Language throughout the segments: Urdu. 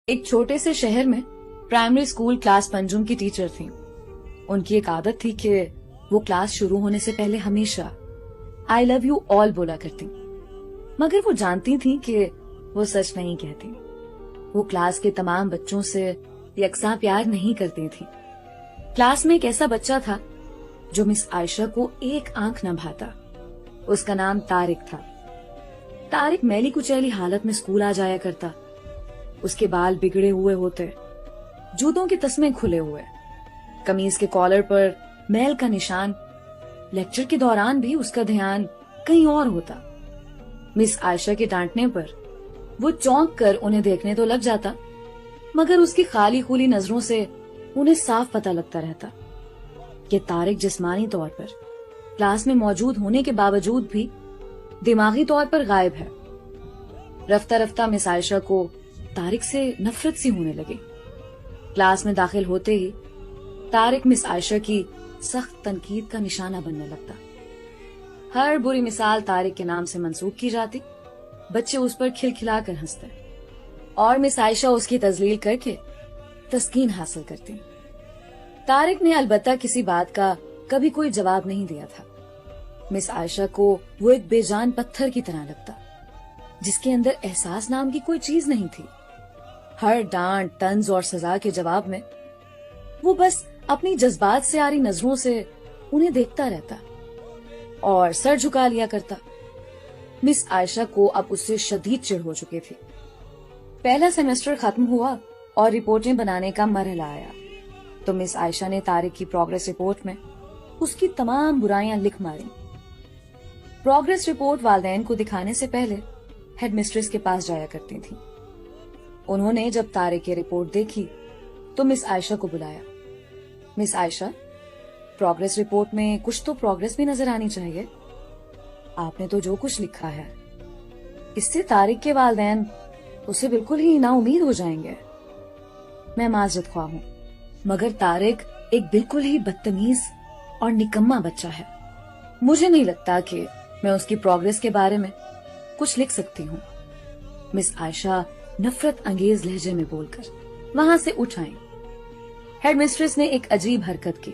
ایک چھوٹے سے شہر میں پرائمری اسکول کلاس پنجم کی ٹیچر تھیں. ان کی ایک عادت تھی کہ وہ کلاس شروع ہونے سے پہلے ہمیشہ آئی لو یو آل بولا کرتی، مگر وہ جانتی تھیں کہ وہ سچ نہیں کہتی. وہ کلاس کے تمام بچوں سے یکساں پیار نہیں کرتی تھی. کلاس میں ایک ایسا بچہ تھا جو مس عائشہ کو ایک آنکھ نہ بھاتا. اس کا نام طارق تھا. طارق میلی کچیلی حالت میں اسکول آ جایا کرتا. اس کے بال بگڑے ہوئے ہوتے، جوتوں کے تسمے کھلے ہوئے، قمیض کے کالر پر میل کا نشان. لیکچر کے دوران بھی اس کا دھیان کہیں اور ہوتا. مس عائشہ کے ڈانٹنے پر وہ چونک کر انہیں دیکھنے تو لگ جاتا، مگر اس کی خالی خولی نظروں سے انہیں صاف پتہ لگتا رہتا کہ طارق جسمانی طور پر کلاس میں موجود ہونے کے باوجود بھی دماغی طور پر غائب ہے. رفتہ رفتہ مس عائشہ کو طارق سے نفرت سی ہونے لگی. کلاس میں داخل ہوتے ہی طارق مس عائشہ کی سخت تنقید کا نشانہ بننے لگتا. ہر بری مثال طارق کے نام سے منسوب کی جاتی. بچے اس پر کھلکھلا کر ہنستے اور مس عائشہ اس کی تذلیل کر کے تسکین حاصل کرتی. طارق نے البتہ کسی بات کا کبھی کوئی جواب نہیں دیا تھا. مس عائشہ کو وہ ایک بے جان پتھر کی طرح لگتا جس کے اندر احساس نام کی کوئی چیز نہیں تھی. ہر ڈانٹ، طنز اور سزا کے جواب میں وہ بس اپنی جذبات سے آری نظروں سے انہیں دیکھتا رہتا اور سر جھکا لیا کرتا. مس عائشہ کو اب اس سے شدید چڑ ہو چکی تھی. پہلا سیمسٹر ختم ہوا اور رپورٹیں بنانے کا مرحلہ آیا تو مس عائشہ نے طارق کی پروگریس رپورٹ میں اس کی تمام برائیاں لکھ ماری. پروگریس رپورٹ والدین کو دکھانے سے پہلے ہیڈ مسٹریس کے پاس جایا کرتی تھی. انہوں نے جب طارق کی رپورٹ دیکھی تو مس عائشہ کو بلایا. مس عائشہ، پروگریس رپورٹ میں کچھ تو پروگریس بھی نظر آنی چاہیے. آپ نے تو جو کچھ لکھا ہے اس سے طارق کے والدین اسے بالکل ہی نا امید ہو جائیں گے. میں معذرت خواہ ہوں، مگر طارق ایک بالکل ہی بدتمیز اور نکما بچہ ہے. مجھے نہیں لگتا کہ میں اس کی پروگریس کے بارے میں کچھ لکھ سکتی ہوں. مس عائشہ نفرت انگیز لہجے میں بول کر وہاں سے اٹھ آئیں. ہیڈ مسٹریس نے ایک عجیب حرکت کی.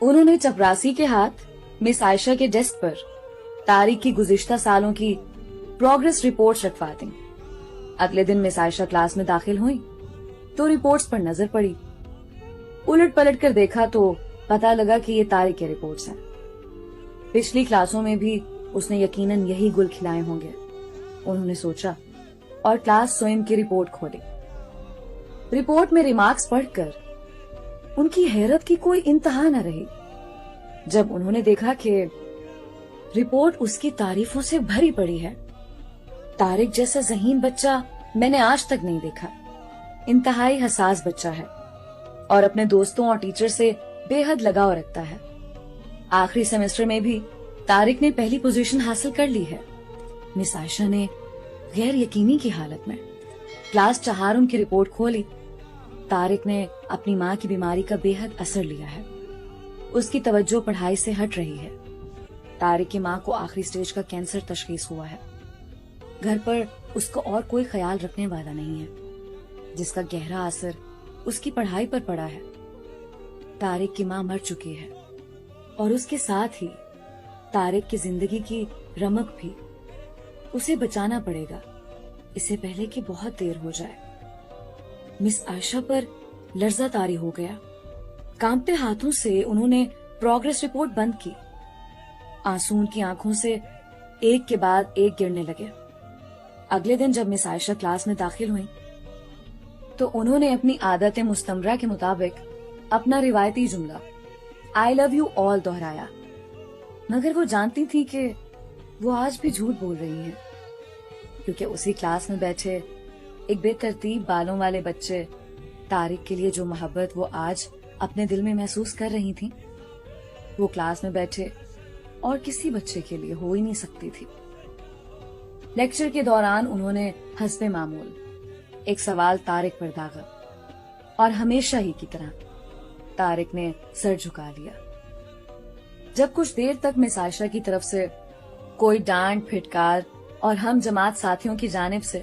انہوں نے چپراسی کے ہاتھ مس عائشہ کے ڈیسک پر طارق کی گزشتہ سالوں کی پروگریس رپورٹس رکھوا دیں. اگلے دن مس عائشہ کلاس میں داخل ہوئی تو رپورٹس پر نظر پڑی. الٹ پلٹ کر دیکھا تو پتا لگا کہ یہ طارق کے رپورٹس ہیں. پچھلی کلاسوں میں بھی اس نے یقیناً یہی گل کھلائے ہوں گے، انہوں نے سوچا اور کلاس سوئم کی رپورٹ کھولی. رپورٹ میں ریمارکس پڑھ کر ان کی حیرت کی کوئی انتہا نہ رہی جب انہوں نے دیکھا کہ رپورٹ اس کی تعریفوں سے بھری پڑی ہے. طارق جیسا ذہین بچہ میں نے آج تک نہیں دیکھا. انتہائی حساس بچہ ہے اور اپنے دوستوں اور ٹیچر سے بے حد لگاؤ رکھتا ہے. آخری سیمسٹر میں بھی طارق نے پہلی پوزیشن حاصل کر لی ہے. مس عائشہ نے غیر یقینی کی حالت میں کلاس چہارم کی رپورٹ کھولی. طارق نے اپنی ماں کی بیماری کا بے حد اثر لیا ہے. اس کی توجہ پڑھائی سے ہٹ رہی ہے. طارق کی ماں کو آخری سٹیج کا کینسر تشخیص ہوا ہے. گھر پر اس کو اور کوئی خیال رکھنے والا نہیں ہے جس کا گہرا اثر اس کی پڑھائی پر پڑا ہے. طارق کی ماں مر چکی ہے اور اس کے ساتھ ہی طارق کی زندگی کی رمق بھی. اسے بچانا پڑے گا اس سے پہلے کہ بہت دیر ہو جائے. مس عائشہ پر لرزہ طاری ہو گیا. کانپتے ہاتھوں سے انہوں نے پروگریس رپورٹ بند کی. آنسو ان کی آنکھوں سے ایک کے بعد ایک گرنے لگے. اگلے دن جب مس عائشہ کلاس میں داخل ہوئیں تو انہوں نے اپنی عادت مستمرہ کے مطابق اپنا روایتی جملہ آئی لو یو آل دہرایا، مگر وہ جانتی تھی کہ وہ آج بھی جھوٹ بول رہی ہیں کیونکہ اسی کلاس میں بیٹھے ایک بے ترتیب بالوں والے بچے طارق کے لیے جو محبت وہ آج اپنے دل میں محسوس کر رہی تھیں وہ کلاس میں بیٹھے اور کسی بچے کے لیے ہو ہی نہیں سکتی تھی. لیکچر کے دوران انہوں نے حسب معمول ایک سوال طارق پر داغا اور ہمیشہ ہی کی طرح طارق نے سر جھکا لیا. جب کچھ دیر تک مس عائشہ کی طرف سے کوئی ڈانٹ پھٹکار اور ہم جماعت ساتھیوں کی جانب سے